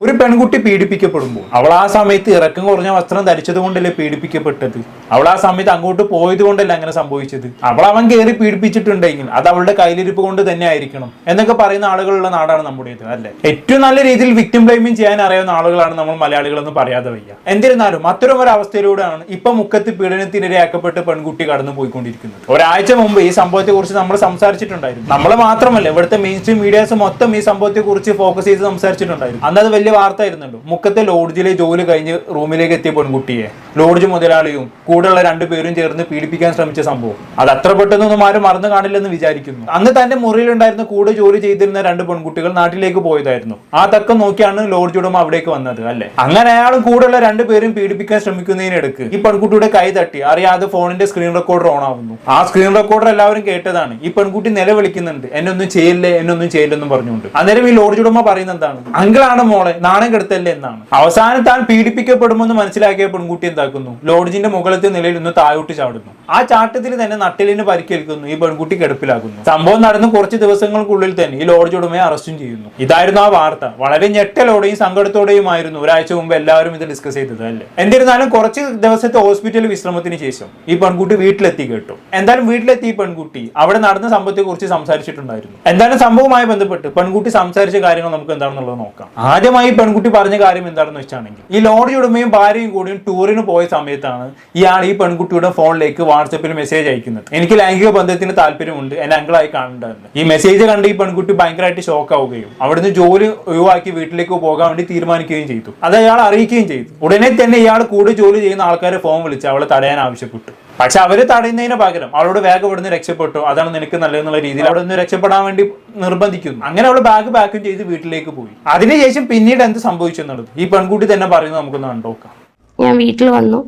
ഒരു പെൺകുട്ടി പീഡിപ്പിക്കപ്പെടുമ്പോൾ അവൾ ആ സമയത്ത് ഇറക്കം കുറഞ്ഞ വസ്ത്രം ധരിച്ചത് കൊണ്ടല്ലേ പീഡിപ്പിക്കപ്പെട്ടത്. അവൾ ആ സമയത്ത് അങ്ങോട്ട് പോയത് കൊണ്ടല്ല അങ്ങനെ സംഭവിച്ചത്. അവൻ കയറി പീഡിപ്പിച്ചിട്ടുണ്ടെങ്കിൽ അത് അവളുടെ കയ്യിലിരിപ്പ് കൊണ്ട് തന്നെ ആയിരിക്കണം എന്നൊക്കെ പറയുന്ന ആളുകളുള്ള നാടാണ് നമ്മുടേത്, അല്ലെ? ഏറ്റവും നല്ല രീതിയിൽ വിക്ടിം ബ്ലെയിമിങ് ചെയ്യാൻ അറിയാവുന്ന ആളുകളാണ് നമ്മൾ മലയാളികളെന്ന് പറയാതെ വയ്യ. എന്നിരുന്നാലും അത്തരം ഒരു അവസ്ഥയിലൂടെയാണ് ഇപ്പൊ മുക്കത്ത് പീഡനത്തിനിരയാക്കപ്പെട്ട് പെൺകുട്ടി കടന്നു പോയിക്കൊണ്ടിരിക്കുന്നത്. ഒരാഴ്ച മുമ്പ് ഈ സംഭവത്തെ കുറിച്ച് നമ്മൾ സംസാരിച്ചിട്ടുണ്ടായിരുന്നു. നമ്മൾ മാത്രമല്ല, ഇവിടുത്തെ മെയിൻ സ്ട്രീം മീഡിയാസ് മൊത്തം ഈ സംഭവത്തെ കുറിച്ച് ഫോക്കസ് ചെയ്ത് സംസാരിച്ചിട്ടുണ്ടായിരുന്നു. അന്നത് വലിയ വാർത്ത ആയിരുന്നല്ലോ. മുക്കത്തെ ലോഡ്ജിലെ ജോലി കഴിഞ്ഞ് റൂമിലേക്ക് എത്തിയ പെൺകുട്ടിയെ ലോഡ്ജ് മുതലാളിയും കൂടെയുള്ള രണ്ടുപേരും ചേർന്ന് പീഡിപ്പിക്കാൻ ശ്രമിച്ച സംഭവം. അത് അത്ര പെട്ടെന്നൊന്നും ആരും മറന്നു കാണില്ലെന്ന് വിചാരിക്കുന്നു. അന്ന് തന്റെ മുറിയിലുണ്ടായിരുന്ന കൂടെ ജോലി ചെയ്തിരുന്ന രണ്ട് പെൺകുട്ടികൾ നാട്ടിലേക്ക് പോയതായിരുന്നു. ആ തക്കം നോക്കിയാണ് ലോഡ്ജ് ഉടമ അവിടേക്ക് വന്നത്, അല്ലെ? അങ്ങനെ അയാളും കൂടെയുള്ള രണ്ടുപേരും പീഡിപ്പിക്കാൻ ശ്രമിക്കുന്നതിനിടക്ക് ഈ പെൺകുട്ടിയുടെ കൈ തട്ടി അറിയാതെ ഫോണിന്റെ സ്ക്രീൻ റെക്കോർഡർ ഓൺ ആവുന്നു. ആ സ്ക്രീൻ റെക്കോർഡർ എല്ലാവരും കേട്ടതാണ്. ഈ പെൺകുട്ടി നിലവിളിക്കുന്നുണ്ട്, എന്നൊന്നും ചെയ്യില്ലെന്നും പറഞ്ഞുകൊണ്ട്. അന്നേരം ഈ ലോഡ്ജ് ഉടമ പറയുന്നത് എന്താണ്? അങ്കിളാണ് മോളെ, നാണം കെടുത്തല്ലേ എന്നാണ്. അവസാനം താൻ പീഡിപ്പിക്കപ്പെടുമെന്ന് മനസ്സിലാക്കിയ പെൺകുട്ടി എന്താക്കുന്നു? ലോഡ്ജിന്റെ മുകളിലത്തെ നിലയിൽ നിന്ന് താഴോട്ട് ചാടുന്നു. ആ ചാട്ടത്തിൽ തന്നെ നട്ടിലിന് പരിക്കേൽക്കുന്നു. ഈ പെൺകുട്ടി കിടപ്പിലാക്കുന്നു. സംഭവം നടന്ന് കുറച്ച് ദിവസങ്ങൾക്കുള്ളിൽ തന്നെ ഈ ലോഡ്ജ് ഉടമയെ അറസ്റ്റും ചെയ്യുന്നു. ഇതായിരുന്നു ആ വാർത്ത. വളരെ ഞെട്ടലോടെയും സങ്കടത്തോടെയുമായിരുന്നു ഒരാഴ്ച മുമ്പ് എല്ലാവരും ഇത് ഡിസ്കസ് ചെയ്തത്, അല്ലേ? എന്നിരുന്നാലും കുറച്ച് ദിവസത്തെ ഹോസ്പിറ്റൽ വിശ്രമത്തിന് ശേഷം ഈ പെൺകുട്ടി വീട്ടിലെത്തി കേട്ടു. എന്തായാലും വീട്ടിലെത്തി ഈ പെൺകുട്ടി അവിടെ നടന്ന സംഭവത്തെ കുറിച്ച് സംസാരിച്ചിട്ടുണ്ടായിരുന്നു. എന്തായാലും സംഭവവുമായി ബന്ധപ്പെട്ട് പെൺകുട്ടി സംസാരിച്ച കാര്യങ്ങൾ നമുക്ക് എന്താണെന്നുള്ളത് നോക്കാം. ആദ്യമായി പെൺകുട്ടി പറഞ്ഞ കാര്യം എന്താണെന്ന് വെച്ചാണെങ്കിൽ, ഈ ലോഡ്ജ് ഉടമയും ഭാര്യയും കൂടിയും ടൂറിന് പോയ സമയത്താണ് ഇയാൾ ഈ പെൺകുട്ടിയുടെ ഫോണിലേക്ക് വാട്സപ്പിൽ മെസ്സേജ് അയക്കുന്നത്. എനിക്ക് ലൈംഗിക ബന്ധത്തിന് താല്പര്യമുണ്ട്, എന്നെ അങ്കിളായി കാണേണ്ടതെന്ന്. ഈ മെസ്സേജ് കണ്ട് ഈ പെൺകുട്ടി ഭയങ്കരമായിട്ട് ഷോക്ക് ആവുകയും അവിടുന്ന് ജോലി ഒഴിവാക്കി വീട്ടിലേക്ക് പോകാൻ വേണ്ടി തീരുമാനിക്കുകയും ചെയ്തു. അത് അയാൾ അറിയിക്കുകയും ചെയ്തു. ഉടനെ തന്നെ ഇയാൾ കൂടെ ജോലി ചെയ്യുന്ന ആൾക്കാരെ ഫോൺ വിളിച്ച് അവളെ തടയാൻ ആവശ്യപ്പെട്ടു. പക്ഷെ അവര് തടയുന്നതിന് പകരം അവളോട് വേഗം ഇവിടുന്ന് രക്ഷപ്പെട്ടു, അതാണ് നിനക്ക് നല്ലതെന്നുള്ള രീതിയിൽ അവിടെ നിന്ന് രക്ഷപ്പെടാൻ വേണ്ടി നിർബന്ധിക്കുന്നു. അങ്ങനെ അവൾ ബാക്കും ചെയ്ത് വീട്ടിലേക്ക് പോയി. അതിനുശേഷം പിന്നീട് എന്ത് സംഭവിച്ചു എന്നുള്ളത് ഈ പെൺകുട്ടി തന്നെ പറയുന്നത് നമുക്കൊന്ന് കണ്ടോക്കാം. ഞാൻ വീട്ടിൽ വന്നു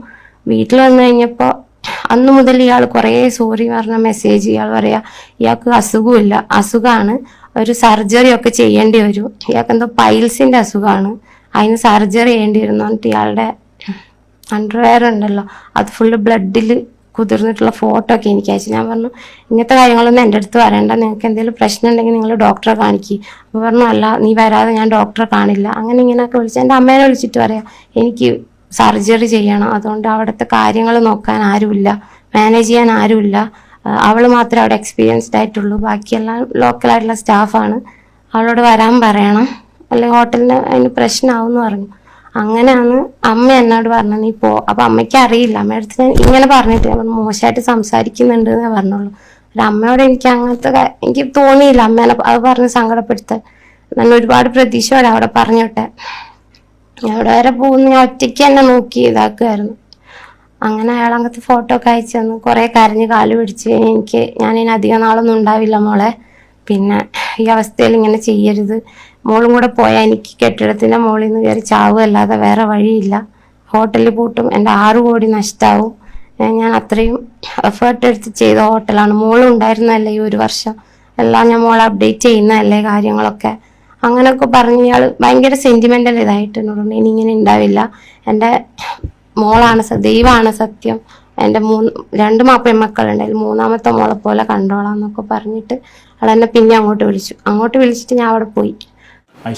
കഴിഞ്ഞപ്പോൾ അന്നു മുതൽ ഇയാൾ കുറേ സോറി പറഞ്ഞ മെസ്സേജ്. ഇയാൾ പറയാ ഇയാൾക്ക് അസുഖമില്ല, അസുഖമാണ്, ഒരു സർജറി ഒക്കെ ചെയ്യേണ്ടി വരും, ഇയാൾക്ക് എന്തോ പൈൽസിന്റെ അസുഖമാണ്, അതിന് സർജറി ചെയ്യേണ്ടി വരുന്നു എന്നിട്ട് ഇയാളുടെ അണ്ടർവെയർ ഉണ്ടല്ലോ അത് ഫുള്ള് ബ്ലഡിൽ കുതിർന്നിട്ടുള്ള ഫോട്ടോ ഒക്കെ എനിക്ക് അയച്ചു. ഞാൻ പറഞ്ഞു ഇങ്ങനത്തെ കാര്യങ്ങളൊന്നും എൻ്റെ അടുത്ത് വരേണ്ട, നിങ്ങൾക്ക് എന്തെങ്കിലും പ്രശ്നം ഉണ്ടെങ്കിൽ നിങ്ങൾ ഡോക്ടറെ കാണിക്കുക. അപ്പോൾ പറഞ്ഞു അല്ല, നീ വരാതെ ഞാൻ ഡോക്ടറെ കാണില്ല. അങ്ങനെ ഇങ്ങനെയൊക്കെ വിളിച്ച് എൻ്റെ അമ്മേനെ വിളിച്ചിട്ട് പറയാം എനിക്ക് സർജറി ചെയ്യണം, അതുകൊണ്ട് അവിടുത്തെ കാര്യങ്ങൾ നോക്കാൻ ആരുമില്ല, മാനേജ് ചെയ്യാൻ ആരുമില്ല, അവൾ മാത്രമേ അവിടെ എക്സ്പീരിയൻസ്ഡ് ആയിട്ടുള്ളൂ, ബാക്കിയെല്ലാം ലോക്കലായിട്ടുള്ള സ്റ്റാഫാണ്, അവളോട് വരാൻ പറയണം, അല്ലെങ്കിൽ ഹോട്ടലിന് അതിന് പ്രശ്നമാവും എന്ന് പറഞ്ഞു. അങ്ങനെയാണ് അമ്മ എന്നോട് പറഞ്ഞത് നീ പോ. അപ്പൊ അമ്മയ്ക്ക് അറിയില്ല, അമ്മയുടെ അടുത്ത് ഞാൻ ഇങ്ങനെ പറഞ്ഞിട്ട് മോശമായിട്ട് സംസാരിക്കുന്നുണ്ട് എന്നേ പറഞ്ഞുള്ളൂ. ഒരു അമ്മയോട് എനിക്ക് അങ്ങനത്തെ എനിക്ക് തോന്നിയില്ല അമ്മേനെ അത് പറഞ്ഞ് സങ്കടപ്പെടുത്താൻ. ഞാൻ ഒരുപാട് പ്രതീക്ഷയോടെ അവിടെ പറഞ്ഞോട്ടെ, എവിടെ വരെ പോകുന്നു ഞാൻ ഒറ്റയ്ക്ക് തന്നെ നോക്കി ഇതാക്കുമായിരുന്നു. അങ്ങനെ അയാൾ അങ്ങനത്തെ ഫോട്ടോ ഒക്കെ അയച്ചു തന്നു. കുറെ കരഞ്ഞ് കാല് പിടിച്ച് ഞാനിനി അധികം നാളൊന്നും ഉണ്ടാവില്ല മോളെ, പിന്നെ ഈ അവസ്ഥയിൽ ഇങ്ങനെ ചെയ്യരുത്, മോളും കൂടെ പോയാൽ എനിക്ക് കെട്ടിടത്തിന്റെ മുകളിൽ നിന്ന് കയറി ചാവുകയല്ലാതെ വേറെ വഴിയില്ല, ഹോട്ടലിൽ പൂട്ടും, എൻ്റെ 6 കോടി നഷ്ടമാവും, ഞാൻ അത്രയും എഫേർട്ട് എടുത്ത് ചെയ്ത ഹോട്ടലാണ്, മോളും ഉണ്ടായിരുന്നല്ലേ ഈ 1 വർഷം, എല്ലാം ഞാൻ മോളെ അപ്ഡേറ്റ് ചെയ്യുന്നതല്ലേ കാര്യങ്ങളൊക്കെ. അങ്ങനെയൊക്കെ പറഞ്ഞ് ഇയാൾ ഭയങ്കര സെന്റിമെന്റൽ ഇതായിട്ട് എന്നോട് ഇനി ഇങ്ങനെ ഉണ്ടാവില്ല, എൻ്റെ മോളാണ് ദൈവമാണ് സത്യം, എൻ്റെ 2 പെൺമക്കളുണ്ട്, അതിൽ 3ാമത്തെ മോളെ പോലെ കണ്ടോളാം എന്നൊക്കെ പറഞ്ഞിട്ട് അവൾ എന്നെ പിന്നെ അങ്ങോട്ട് വിളിച്ചിട്ട് ഞാൻ അവിടെ പോയി.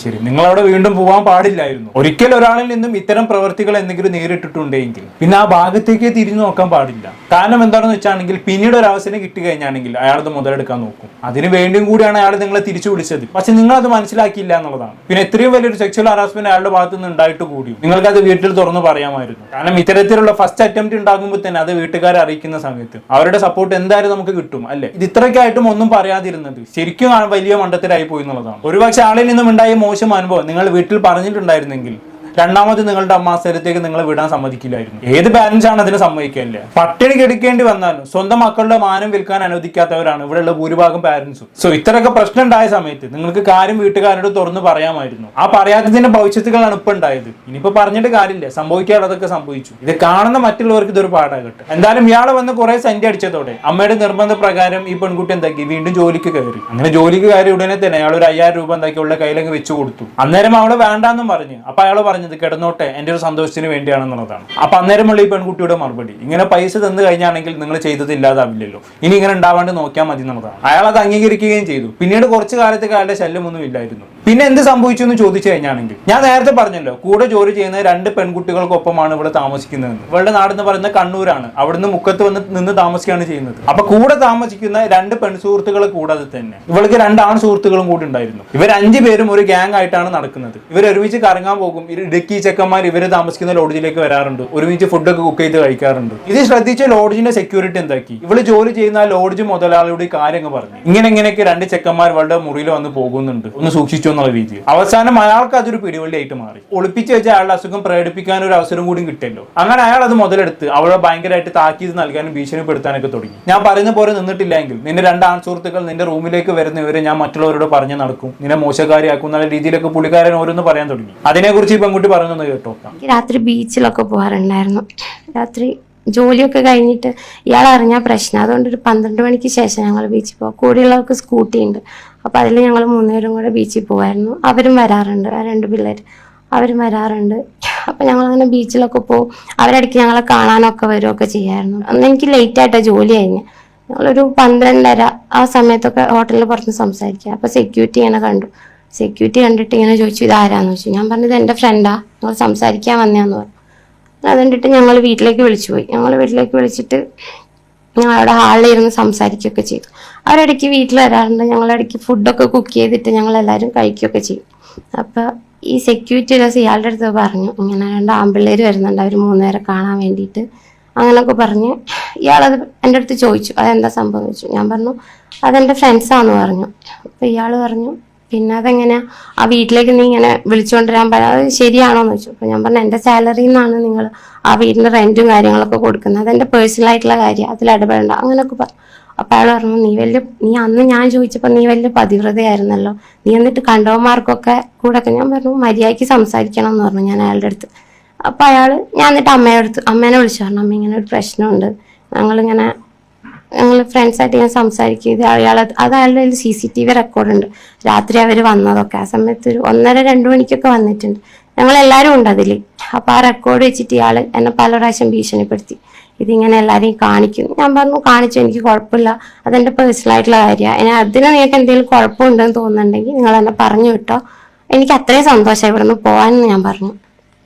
ശരി, നിങ്ങൾ അവിടെ വീണ്ടും പോകാൻ പാടില്ലായിരുന്നു. ഒരിക്കൽ ഒരാളിൽ നിന്നും ഇത്തരം പ്രവർത്തികൾ എന്തെങ്കിലും നേരിട്ടിട്ടുണ്ടെങ്കിൽ പിന്നെ ആ ഭാഗത്തേക്ക് തിരിഞ്ഞു നോക്കാൻ പാടില്ല. കാരണം എന്താണെന്ന് വെച്ചാണെങ്കിൽ പിന്നീട് ഒരു അവസരം കിട്ടി കഴിഞ്ഞാണെങ്കിൽ അയാളത് മുതലെടുക്കാൻ നോക്കും. അതിന് വേണ്ടിയും കൂടിയാണ് അയാൾ നിങ്ങളെ തിരിച്ചു വിളിച്ചത്. പക്ഷെ നിങ്ങൾ അത് മനസ്സിലാക്കിയില്ല എന്നുള്ളതാണ്. പിന്നെ എത്രയും വലിയൊരു സെക്ച്വൽ ഹറാസ്മെന്റ് അയാളുടെ ഭാഗത്ത് നിന്ന് ഉണ്ടായിട്ട് കൂടിയും നിങ്ങൾക്ക് അത് വീട്ടിൽ തുറന്നു പറയാമായിരുന്നു. കാരണം ഇത്തരത്തിലുള്ള ഫസ്റ്റ് അറ്റംപ്റ്റ് ഉണ്ടാകുമ്പോൾ തന്നെ അത് വീട്ടുകാരെ അറിയിക്കുന്ന സമയത്ത് അവരുടെ സപ്പോർട്ട് എന്തായാലും നമുക്ക് കിട്ടും, അല്ലെ? ഇത് ഇത്രയ്ക്കായിട്ടും ഒന്നും പറയാതിരുന്നത് ശരിക്കും വലിയ മണ്ടത്തിലായി പോയി എന്നുള്ളതാണ്. ഒരുപക്ഷെ ആളിൽ നിന്നും ഉണ്ടായ മോശം അനുഭവം നിങ്ങൾ വീട്ടിൽ പറഞ്ഞിട്ടുണ്ടായിരുന്നെങ്കിൽ രണ്ടാമത് നിങ്ങളുടെ അമ്മാസ്ഥലത്തേക്ക് നിങ്ങളെ വിടാൻ സമ്മതിക്കില്ലായിരുന്നു. ഏത് പാരന്റ്സ് ആണ് അതിന് സമ്മതിക്കല്ലേ? പട്ടിണി കെടുക്കേണ്ടി വന്നാലും സ്വന്തം മക്കളുടെ മാനം വിൽക്കാൻ അനുവദിക്കാത്തവരാണ് ഇവിടെയുള്ള ഭൂരിഭാഗം പാരന്റ്സും. സോ ഇത്രയൊക്കെ പ്രശ്നം ഉണ്ടായ സമയത്ത് നിങ്ങൾക്ക് കാര്യം വീട്ടുകാരോട് തുറന്ന് പറയാമായിരുന്നു. ആ പറയാത്തതിന്റെ ഭവിഷ്യത്തുകളാണ് ഇപ്പൊ ഉണ്ടായത്. ഇനിയിപ്പോ പറഞ്ഞിട്ട് കാര്യമില്ല, സംഭവിക്കാനുള്ളതൊക്കെ സംഭവിച്ചു. ഇത് കാണുന്ന മറ്റുള്ളവർക്ക് ഇതൊരു പാടാകട്ടെ. എന്തായാലും ഇയാളെ വന്ന് കുറെ സെന്റ് അടിച്ചതോടെ അമ്മയുടെ നിർബന്ധ പ്രകാരം ഈ പെൺകുട്ടി എന്താക്കി വീണ്ടും ജോലിക്ക് കയറി. അങ്ങനെ ജോലിക്ക് കയറി ഉടനെ തന്നെ അയാൾ ഒരു 5000 രൂപ എന്താക്കി ഉള്ള കയ്യിലേക്ക് വെച്ചു കൊടുത്തു. അന്നേരം അവള് വേണ്ടാന്നും പറഞ്ഞു. അപ്പൊ അയാൾ പറഞ്ഞു കിടന്നോട്ടെ, എന്റെ ഒരു സന്തോഷത്തിന് വേണ്ടിയാണെന്നുള്ളതാണ്. അപ്പൊ അന്നേരമുള്ള ഈ പെൺകുട്ടിയുടെ മറുപടി ഇങ്ങനെ പൈസ തന്നു കഴിഞ്ഞാണെങ്കിൽ നിങ്ങൾ ചെയ്തത് ഇല്ലാതാവില്ലല്ലോ, ഇനി ഇങ്ങനെ ഉണ്ടാവാണ്ട് നോക്കിയാൽ മതി എന്നുള്ളതാണ്. അയാൾ അത് അംഗീകരിക്കുകയും ചെയ്തു. പിന്നീട് കുറച്ചു കാലത്തേക്ക് അയാളുടെ ശല്യമൊന്നും ഇല്ലായിരുന്നു. പിന്നെ എന്ത് സംഭവിച്ചു എന്ന് ചോദിച്ചു കഴിഞ്ഞാണെങ്കിൽ ഞാൻ നേരത്തെ പറഞ്ഞല്ലോ കൂടെ ജോലി ചെയ്യുന്ന 2 പെൺകുട്ടികൾക്കൊപ്പമാണ് ഇവിടെ താമസിക്കുന്നതെന്ന്. ഇവളുടെ നാടെന്ന് പറയുന്നത് കണ്ണൂരാണ്. അവിടുന്ന് മുക്കത്ത് നിന്ന് താമസിക്കുകയാണ് ചെയ്യുന്നത്. അപ്പൊ കൂടെ താമസിക്കുന്ന 2 പെൺസുഹൃത്തുക്കളെ കൂടാതെ തന്നെ ഇവൾക്ക് 2 ആൺ സുഹൃത്തുക്കളും കൂടി ഉണ്ടായിരുന്നു. ഇവർ 5 പേരും ഒരു ഗ്യാങ് ആയിട്ടാണ് നടക്കുന്നത്. ഇവർ ഒരുമിച്ച് കറങ്ങാൻ പോകും. ഇടുക്കി ചെക്കന്മാർ ഇവര് താമസിക്കുന്ന ലോഡ്ജിലേക്ക് വരാറുണ്ട്. ഒരുമിച്ച് ഫുഡൊക്കെ കുക്ക് ചെയ്ത് കഴിക്കാറുണ്ട്. ഇത് ശ്രദ്ധിച്ച ലോഡ്ജിന്റെ സെക്യൂരിറ്റി എന്താക്കി, ഇവള് ജോലി ചെയ്യുന്ന ലോഡ്ജ് മുതലാളിയുടെ കാര്യങ്ങൾ പറഞ്ഞു ഇങ്ങനെയൊക്കെ 2 ചെക്കന്മാർ ഇവളുടെ മുറിയിൽ വന്ന് പോകുന്നുണ്ട്, ഒന്ന് സൂക്ഷിച്ചു എന്നുള്ള രീതിയിൽ. അവസാനം അയാൾക്ക് അതൊരു പിടിവള്ളിയായിട്ട് മാറി. ഒളിപ്പിച്ച് വെച്ച അയാളുടെ അസുഖം പ്രകടിപ്പിക്കാൻ ഒരു അവസരം കൂടി കിട്ടിയല്ലോ. അങ്ങനെ അയാൾ അത് മുതലെടുത്ത് അവളെ ഭയങ്കരമായിട്ട് താക്കീത് നൽകാനും ഭീഷണിപ്പെടുത്താനൊക്കെ തുടങ്ങി. ഞാൻ പറയുന്ന പോലെ നിന്നിട്ടില്ലെങ്കിൽ നിന്റെ 2 ആൺ സുഹൃത്തുക്കൾ നിന്റെ റൂമിലേക്ക് വരുന്നവരെ ഞാൻ മറ്റുള്ളവരോട് പറഞ്ഞു നടക്കും, നിന്നെ മോശക്കാരിയാക്കും എന്നുള്ള രീതിയിലൊക്കെ പുള്ളിക്കാരൻ ഓരോന്ന് പറയാൻ തുടങ്ങി. അതിനെക്കുറിച്ച് ഈ പെൺകുട്ടി പറയുന്നത് കേട്ടോ. രാത്രി ബീച്ചിലൊക്കെ പോകാറുണ്ടായിരുന്നു. രാത്രി ജോലിയൊക്കെ കഴിഞ്ഞിട്ട് ഇയാൾ അറിഞ്ഞാൽ പ്രശ്നം. അതുകൊണ്ട് ഒരു 12 മണിക്ക് ശേഷം ഞങ്ങൾ ബീച്ചിൽ പോകും. കൂടെയുള്ളവർക്ക് സ്കൂട്ടി ഉണ്ട്. അപ്പോൾ അതിൽ ഞങ്ങൾ 3 പേരും കൂടെ ബീച്ചിൽ പോകുമായിരുന്നു. അവരും വരാറുണ്ട്, ആ 2 പിള്ളേർ അവരും വരാറുണ്ട്. അപ്പം ഞങ്ങളങ്ങനെ ബീച്ചിലൊക്കെ പോകും. അവരിടയ്ക്ക് ഞങ്ങളെ കാണാനൊക്കെ വരുമൊക്കെ ചെയ്യായിരുന്നു. അന്ന് എനിക്ക് ലേറ്റായിട്ടാണ് ജോലി കഴിഞ്ഞ്. ഞങ്ങളൊരു 12:30 ആ സമയത്തൊക്കെ ഹോട്ടലിൽ പുറത്ത് സംസാരിക്കുക. അപ്പോൾ സെക്യൂരിറ്റി ഇങ്ങനെ കണ്ടു. സെക്യൂരിറ്റി കണ്ടിട്ട് ഇങ്ങനെ ചോദിച്ചു ഇതാരാന്ന് ചോദിച്ചു. ഞാൻ പറഞ്ഞത് എൻ്റെ ഫ്രണ്ടാ, ഞങ്ങൾ സംസാരിക്കാൻ വന്നതാന്ന് പറഞ്ഞു. അത് കണ്ടിട്ട് ഞങ്ങൾ വീട്ടിലേക്ക് വിളിച്ചു പോയി. ഞങ്ങൾ വീട്ടിലേക്ക് വിളിച്ചിട്ട് ഞങ്ങൾ അവിടെ ഹാളിലിരുന്ന് സംസാരിക്കുകയൊക്കെ ചെയ്തു. അവരിടയ്ക്ക് വീട്ടിൽ വരാറുണ്ട്. ഞങ്ങളിടയ്ക്ക് ഫുഡൊക്കെ കുക്ക് ചെയ്തിട്ട് ഞങ്ങളെല്ലാവരും കഴിക്കുകയൊക്കെ ചെയ്യും. അപ്പോൾ ഈ സെക്യൂരിറ്റി ഒരു ദിവസം ഇയാളുടെ അടുത്ത് പറഞ്ഞു ഇങ്ങനെ 2 ആൺപിള്ളേർ വരുന്നുണ്ട്, അവർ 3 പേരെ കാണാൻ വേണ്ടിയിട്ട് അങ്ങനെയൊക്കെ പറഞ്ഞ് ഇയാളത് എൻ്റെ അടുത്ത് ചോദിച്ചു അതെന്താ സംഭവം എന്ന് ചോദിച്ചു. ഞാൻ പറഞ്ഞു അതെൻ്റെ ഫ്രണ്ട്സാന്ന് പറഞ്ഞു. അപ്പോൾ ഇയാൾ പറഞ്ഞു പിന്നെ അതെങ്ങനെയാ ആ വീട്ടിലേക്ക് നീ ഇങ്ങനെ വിളിച്ചുകൊണ്ടുവരാൻ പറയാം, അത് ശരിയാണോ എന്ന് ചോദിച്ചു. അപ്പോൾ ഞാൻ പറഞ്ഞു എൻ്റെ സാലറിയിൽ നിന്നാണ് നിങ്ങൾ ആ വീടിൻ്റെ റെൻറ്റും കാര്യങ്ങളൊക്കെ കൊടുക്കുന്നത്, അതെൻ്റെ പേഴ്സണൽ ആയിട്ടുള്ള കാര്യം, അതിൽ ഇടപെടേണ്ട അങ്ങനെയൊക്കെ പറഞ്ഞു. അപ്പോൾ അയാൾ പറഞ്ഞു നീ അന്ന് ഞാൻ ചോദിച്ചപ്പോൾ നീ വലിയ പതിവ്രതയായിരുന്നല്ലോ, നീ എന്നിട്ട് കണ്ടവന്മാർക്കൊക്കെ കൂടെ ഒക്കെ. ഞാൻ പറഞ്ഞു മര്യാദയ്ക്ക് സംസാരിക്കണം എന്ന് പറഞ്ഞു ഞാൻ അയാളുടെ അടുത്ത്. അപ്പോൾ ഞാൻ എന്നിട്ട് അമ്മേനെ വിളിച്ചു പറഞ്ഞു അമ്മ ഇങ്ങനെ ഒരു പ്രശ്നമുണ്ട്, ഞങ്ങൾ ഫ്രണ്ട്സായിട്ട് ഇങ്ങനെ സംസാരിക്കുക. അയാളുടെ CCTV റെക്കോർഡുണ്ട് രാത്രി അവർ വന്നതൊക്കെ. ആ സമയത്ത് ഒരു 1:30-2 മണിക്കൊക്കെ വന്നിട്ടുണ്ട്. ഞങ്ങളെല്ലാവരും ഉണ്ട് അതിൽ. അപ്പോൾ ആ റെക്കോർഡ് വെച്ചിട്ട് ഇയാൾ എന്നെ പല പ്രാവശ്യം ഭീഷണിപ്പെടുത്തി ഇതിങ്ങനെ എല്ലാവരെയും കാണിക്കുന്നു. ഞാൻ പറഞ്ഞു കാണിച്ചു, എനിക്ക് കുഴപ്പമില്ല, അതെൻ്റെ പേഴ്സണൽ ആയിട്ടുള്ള കാര്യമാണ്, അതിന് നിങ്ങൾക്ക് എന്തെങ്കിലും കുഴപ്പമുണ്ടെന്ന് തോന്നുന്നുണ്ടെങ്കിൽ നിങ്ങൾ എന്നെ പറഞ്ഞു വിട്ടോ, എനിക്ക് അത്രയും സന്തോഷമായി ഇവിടെ നിന്ന് പോകാനെന്ന് ഞാൻ പറഞ്ഞു.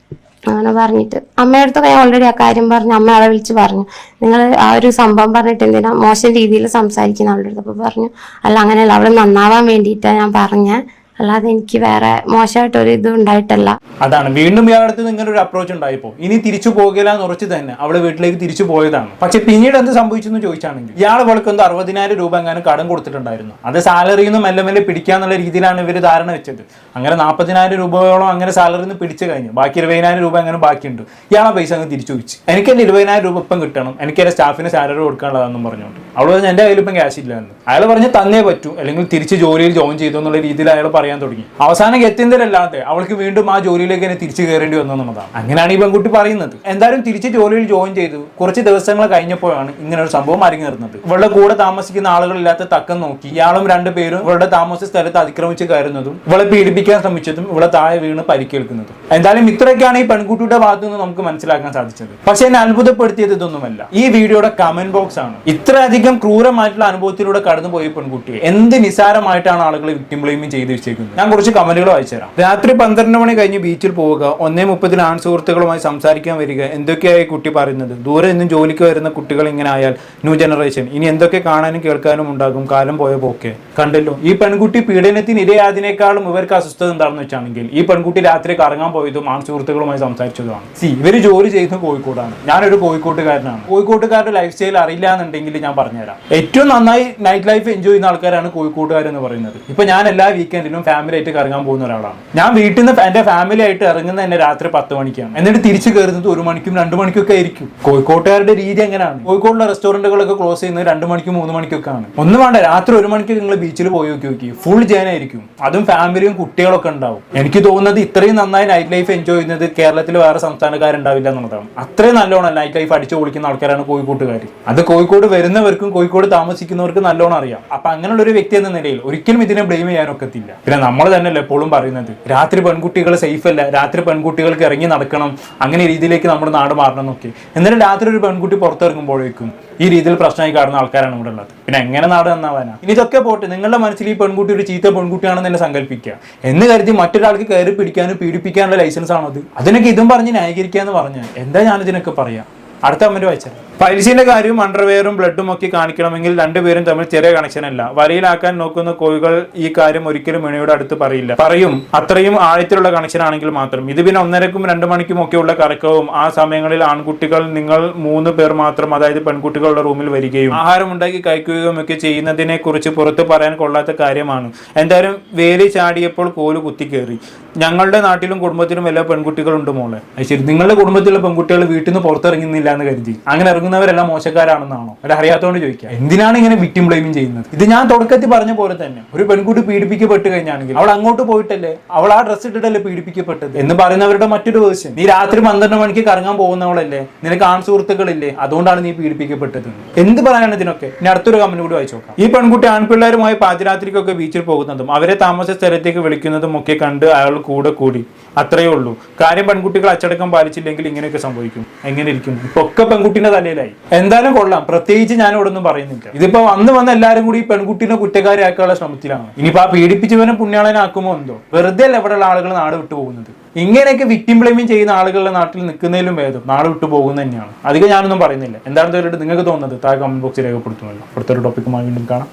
അങ്ങനെ പറഞ്ഞിട്ട് അമ്മയുടെ അടുത്തൊക്കെ ഞാൻ ഓൾറെഡി ആ കാര്യം പറഞ്ഞു. അമ്മ ആളെ വിളിച്ച് പറഞ്ഞു നിങ്ങൾ ആ ഒരു സംഭവം പറഞ്ഞിട്ട് എന്തിനാ മോശം രീതിയിൽ സംസാരിക്കുന്ന അവളുടെ അടുത്ത്. അപ്പോൾ പറഞ്ഞു അല്ല അങ്ങനെയല്ല, അവൾ നന്നാവാൻ വേണ്ടിയിട്ടാണ് ഞാൻ പറഞ്ഞ, അല്ലാതെ എനിക്ക് വേറെ മോശമായിട്ടൊരു ഇതും ഉണ്ടായിട്ടല്ല. അതാണ് വീണ്ടും ഇയാളുടെ അടുത്ത് ഇങ്ങനെ ഒരു അപ്രോച്ച് ഉണ്ടായപ്പോൾ ഇനി തിരിച്ചു പോകില്ല എന്ന് ഉറച്ചു തന്നെ അവള് വീട്ടിലേക്ക് തിരിച്ചു പോയതാണ്. പക്ഷെ പിന്നീട് എന്ത് സംഭവിച്ചെന്ന് ചോദിച്ചാണെങ്കിൽ ഇയാൾ അവൾക്ക് 60,000 രൂപ എങ്ങാനും കടം കൊടുത്തിട്ടുണ്ടായിരുന്നു. അത് സാലറിയിൽ നിന്ന് മെല്ലെ പിടിക്കാന്നുള്ള രീതിയിലാണ് ഇവർ ധാരണ വെച്ചത്. അങ്ങനെ 40,000 രൂപയോളം അങ്ങനെ സാലറിയിൽ നിന്ന് പിടിച്ചു കഴിഞ്ഞു. ബാക്കി 20,000 രൂപ അങ്ങനെ ബാക്കിയുണ്ട്. ഇയാളെ പൈസ അങ്ങ് തിരിച്ചു വെച്ച് എനിക്ക് എൻ്റെ 20,000 രൂപ ഇപ്പം കിട്ടണം, എനിക്ക് എൻ്റെ സ്റ്റാഫിന് സാലറി കൊടുക്കാനുള്ളതാണെന്നും പറഞ്ഞുകൊണ്ട് അവൾ പറഞ്ഞു എൻ്റെ കയ്യിൽ ഇപ്പം ക്യാഷ് ഇല്ല എന്ന്. അയാൾ പറഞ്ഞ് തന്നേ പറ്റൂ, അല്ലെങ്കിൽ തിരിച്ച് ജോലിയിൽ ജോയിൻ ചെയ്തു എന്നുള്ള രീതിയിൽ അയാൾ പറയാൻ തുടങ്ങി. അവസാനം എത്തിയതല്ലാതെ അവൾക്ക് വീണ്ടും ആ ജോലിയിലേക്ക് തന്നെ തിരിച്ചു കയറേണ്ടി വന്നു എന്നുള്ളതാണ്. അങ്ങനെയാണ് ഈ പെൺകുട്ടി പറയുന്നത്. എന്തായാലും തിരിച്ച് ജോലിയിൽ ജോയിൻ ചെയ്തു. കുറച്ച് ദിവസങ്ങൾ കഴിഞ്ഞപ്പോഴാണ് ഇങ്ങനെ ഒരു സംഭവം അരങ്ങേറുന്നത്. ഇവളുടെ കൂടെ താമസിക്കുന്ന ആളുകളില്ലാത്ത തക്കം നോക്കി ഇയാളും 2 പേരും ഇവളുടെ താമസ സ്ഥലത്ത് അതിക്രമിച്ച് കയറുന്നതും ഇവളെ പീഡിപ്പിക്കാൻ ശ്രമിച്ചതും ഇവളെ താഴെ വീണ് പരിക്കേൽക്കുന്നതും. എന്തായാലും ഇത്രയൊക്കെയാണ് ഈ പെൺകുട്ടിയുടെ ഭാഗത്തു നിന്ന് നമുക്ക് മനസ്സിലാക്കാൻ സാധിച്ചത്. പക്ഷെ എന്നെ അത്ഭുതപ്പെടുത്തിയത് ഇതൊന്നുമല്ല, ഈ വീഡിയോയുടെ കമന്റ് ബോക്സ് ആണ്. ഇത്രയധികം ക്രൂരമായിട്ടുള്ള അനുഭവത്തിലൂടെ കടന്നുപോയി പെൺകുട്ടിയെ എന്ത് നിസാരമായിട്ടാണ് ആളുകൾ വിക്ടിം ബ്ലെയിമിംഗ് ചെയ്ത് വെച്ചേക്കുന്നത്. ഞാൻ കുറച്ച് കമന്റുകൾ വായിച്ചുതരാം. രാത്രി 12 മണി കഴിഞ്ഞ് ബീച്ചിൽ പോവുക, 1:30 ആൺ സുഹൃത്തുക്കളുമായി സംസാരിക്കാൻ വരിക, എന്തൊക്കെയായി കുട്ടി പറയുന്നത്, ദൂരെ നിന്നും ജോലിക്ക് വരുന്ന കുട്ടികൾ ഇങ്ങനെ ആയാൽ ന്യൂ ജനറേഷൻ ഇനി എന്തൊക്കെ കാണാനും കേൾക്കാനും ഉണ്ടാകും, കാലം പോയ പോക്കെ. കണ്ടല്ലോ, ഈ പെൺകുട്ടി പീഡനത്തിന് ഇരയാതിനേക്കാളും ഇവർക്ക് അസ്വസ്ഥത എന്താണെന്ന് വെച്ചാണെങ്കിൽ ഈ പെൺകുട്ടി രാത്രി കറങ്ങാൻ പോയതും ആൺ സുഹൃത്തുക്കളുമായി സംസാരിച്ചതുമാണ്. ഇവര് ജോലി ചെയ്യുന്നത് കോഴിക്കോടാണ്. ഞാനൊരു കോഴിക്കോട്ടുകാരനാണ്. കോഴിക്കോട്ടുകാരുടെ ലൈഫ് സ്റ്റൈൽ അറിയില്ല എന്നുണ്ടെങ്കിൽ ഞാൻ പറഞ്ഞുതരാം. ഏറ്റവും നന്നായി നൈറ്റ് ലൈഫ് എൻജോയ് ചെയ്യുന്ന ആൾക്കാരാണ് കോഴിക്കോട്ടുകാരെന്ന് പറയുന്നത്. ഇപ്പൊ ഞാൻ എല്ലാ വീക്കെൻഡിലും ഫാമിലി ആയിട്ട് കറങ്ങാൻ പോകുന്ന ഒരാളാണ്. ഞാൻ വീട്ടിൽ നിന്ന് എന്റെ ഫാമിലി ആയിട്ട് ഇറങ്ങുന്നത് തന്നെ രാത്രി 10 മണിക്കാണ്. എന്നിട്ട് തിരിച്ചു കയറുന്നത് 1 മണിക്കും 2 മണിക്കൊക്കെ ആയിരിക്കും. കോഴിക്കോട്ടുകാരുടെ രീതി എങ്ങനെയാണ്? കോഴിക്കോടുള്ള റെസ്റ്റോറന്റുകളൊക്കെ ക്ലോസ് ചെയ്യുന്നത് 2 മണിക്കും 3 മണിക്കൊക്കെ ആണ്. ഒന്നും വേണ്ട, രാത്രി 1 മണിക്ക് നിങ്ങൾ ബീച്ചിൽ പോയി നോക്കി ഫുൾ ജാനായിരിക്കും. അതും ഫാമിലിയും കുട്ടികളൊക്കെ ഉണ്ടാവും. എനിക്ക് തോന്നുന്നത് ഇത്രയും നന്നായി നൈറ്റ് ലൈഫ് എൻജോയ് ചെയ്യുന്നത് കേരളത്തിൽ വേറെ സംസ്ഥാനക്കാരുണ്ടാവില്ല എന്നുള്ളതാണ്. അത്രയും നല്ലോണം നൈറ്റ് ലൈഫ് അടിച്ചു പൊളിക്കുന്ന ആൾക്കാരാണ് കോഴിക്കോട്ടുകാർ. അത് കോഴിക്കോട് വരുന്നവർക്കും കോഴിക്കോട് താമസിക്കുന്നവർക്കും നല്ലോണം അറിയാം. അപ്പൊ അങ്ങനെയുള്ള ഒരു വ്യക്തി എന്ന നിലയിൽ ഒരിക്കലും ഇതിനെ ബ്ലെയിം ചെയ്യാനൊക്കത്തില്ല. പിന്നെ നമ്മൾ തന്നെയല്ലേ എപ്പോഴും പറയുന്നത് രാത്രി പെൺകുട്ടികൾ സേഫ് അല്ല, രാത്രി പെൺകുട്ടികൾക്ക് ഇറങ്ങി നടക്കണം, അങ്ങനെ രീതിയിലേക്ക് നമ്മുടെ നാട് മാറണം എന്നൊക്കെ. എന്നാലും രാത്രി ഒരു പെൺകുട്ടി പുറത്തിറങ്ങുമ്പോഴേക്കും ഈ രീതിയിൽ പ്രശ്നമായി കാണുന്ന ആൾക്കാരാണ് ഇവിടെ ഉള്ളത്. പിന്നെ എങ്ങനെ നാട് നന്നാവാനാ? ഇനി ഇതൊക്കെ പോട്ടെ, നിങ്ങളുടെ മനസ്സിൽ ഈ പെൺകുട്ടി ഒരു ചീത്ത പെൺകുട്ടിയാണെന്ന് തന്നെ സങ്കല്പിക്കുക എന്ന് കരുതി മറ്റൊരാൾക്ക് കയറി പിടിക്കാനും പീഡിപ്പിക്കാനുള്ള ലൈസൻസ് ആണത്. അതിനൊക്കെ ഇതും പറഞ്ഞ് ന്യായീകരിക്കാന്ന് പറഞ്ഞാൽ എന്താ ഞാനിതിനൊക്കെ പറയാം? അടുത്ത കമന്റ് വായിച്ചാൽ പൈൽസിന്റെ കാര്യവും അണ്ടർവെയറും ബ്ലഡും ഒക്കെ കാണിക്കണമെങ്കിൽ രണ്ടുപേരും തമ്മിൽ ചെറിയ കണക്ഷൻ അല്ല. വലയിലാക്കാൻ നോക്കുന്ന കോഴികൾ ഈ കാര്യം ഒരിക്കലും മിണിയുടെ അടുത്ത് പറയും അത്രയും ആഴത്തിലുള്ള കണക്ഷൻ ആണെങ്കിൽ മാത്രം. ഇത് പിന്നെ 1:30ക്കും 2 മണിക്കും ഒക്കെ ഉള്ള കറക്കവും ആ സമയങ്ങളിൽ ആൺകുട്ടികൾ നിങ്ങൾ 3 പേർ മാത്രം, അതായത് പെൺകുട്ടികളുടെ റൂമിൽ വരികയും ആഹാരം ഉണ്ടാക്കി കഴിക്കുകയും ഒക്കെ ചെയ്യുന്നതിനെ കുറിച്ച് പുറത്ത് പറയാൻ കൊള്ളാത്ത കാര്യമാണ്. എന്തായാലും വേലി ചാടിയപ്പോൾ കോല് കുത്തിക്കേറി. ഞങ്ങളുടെ നാട്ടിലും കുടുംബത്തിലും എല്ലാ പെൺകുട്ടികളുണ്ട് മോളെ. അത് ശരി, നിങ്ങളുടെ കുടുംബത്തിലുള്ള പെൺകുട്ടികൾ വീട്ടിൽ നിന്ന് പുറത്തിറങ്ങുന്നില്ല എന്ന് കരുതി അങ്ങനെ ഇറങ്ങുന്നവരെല്ലാം മോശക്കാരാണെന്നാണോ? അത് അറിയാത്തതുകൊണ്ട് ചോദിക്കുക. എന്തിനാണ് ഇങ്ങനെ വിക്ടിം ബ്ലെയിമിങ് ചെയ്യുന്നത്? ഇത് ഞാൻ തുടക്കത്തിൽ പറഞ്ഞ പോലെ തന്നെ ഒരു പെൺകുട്ടി പീഡിപ്പിക്കപ്പെട്ട് കഴിഞ്ഞാണെങ്കിൽ അവൾ അങ്ങോട്ട് പോയിട്ടല്ലേ, അവൾ ആ ഡ്രസ്സ് ഇട്ടിട്ടല്ലേ പീഡിപ്പിക്കപ്പെട്ടത് എന്ന് പറയുന്നവരുടെ മറ്റൊരു വേർഷൻ. നീ രാത്രി 12 മണിക്ക് കറങ്ങാൻ പോകുന്നവളല്ലേ, നിനക്ക് ആൺ സുഹൃത്തുക്കളില്ലേ, അതുകൊണ്ടാണ് നീ പീഡിപ്പിക്കപ്പെട്ടത്. എന്ത് പറയാനാണ് ഇതിനൊക്കെ? ഇനി അടുത്തൊരു കമന്റ് കൂടി വായിച്ചു നോക്കാം. ഈ പെൺകുട്ടി ആൺപിള്ളേരുമായി പാതിരാത്രിക്കൊക്കെ ബീച്ചിൽ പോകുന്നതും അവരെ താമസ സ്ഥലത്തേക്ക് വിളിക്കുന്നതും ഒക്കെ കണ്ട് അയാൾ കൂടി. അത്രയേ ഉള്ളൂ കാര്യം. പെൺകുട്ടികൾ അച്ചടക്കം പാലിച്ചില്ലെങ്കിൽ ഇങ്ങനെയൊക്കെ സംഭവിക്കും. എങ്ങനെ ഇരിക്കും? ഇപ്പൊ ഒക്കെ പെൺകുട്ടിന്റെ തലയിലായി. എന്തായാലും കൊള്ളാം, പ്രത്യേകിച്ച് ഞാൻ ഇവിടെ ഒന്നും പറയുന്നില്ല. ഇതിപ്പോ വന്ന് എല്ലാവരും കൂടി ഈ പെൺകുട്ടിനെ കുറ്റക്കാരിയാക്കാനുള്ള ശ്രമത്തിലാണ്. ഇനിയിപ്പോ ആ പീഡിപ്പിച്ചവനെ പുണ്യാളനാക്കുമോ എന്തോ? വെറുതെ അല്ല ഇവിടെയുള്ള ആളുകൾ നാട് വിട്ടു പോകുന്നത്. ഇങ്ങനെയൊക്കെ വിക്ടിം ബ്ലെയിമിങ് ചെയ്യുന്ന ആളുകളുടെ നാട്ടിൽ നിൽക്കുന്നതിലും ഭേദം നാട് വിട്ടു പോകുന്നത് തന്നെയാണ്. അധികം ഞാനൊന്നും പറയുന്നില്ല. എന്താണ് നിങ്ങൾക്ക് തോന്നുന്നത്? താഴെ കമന്റ് ബോക്സിൽ രേഖപ്പെടുത്തുമല്ലോ. അടുത്തൊരു ടോപ്പിക്കുമായി വീണ്ടും കാണാം.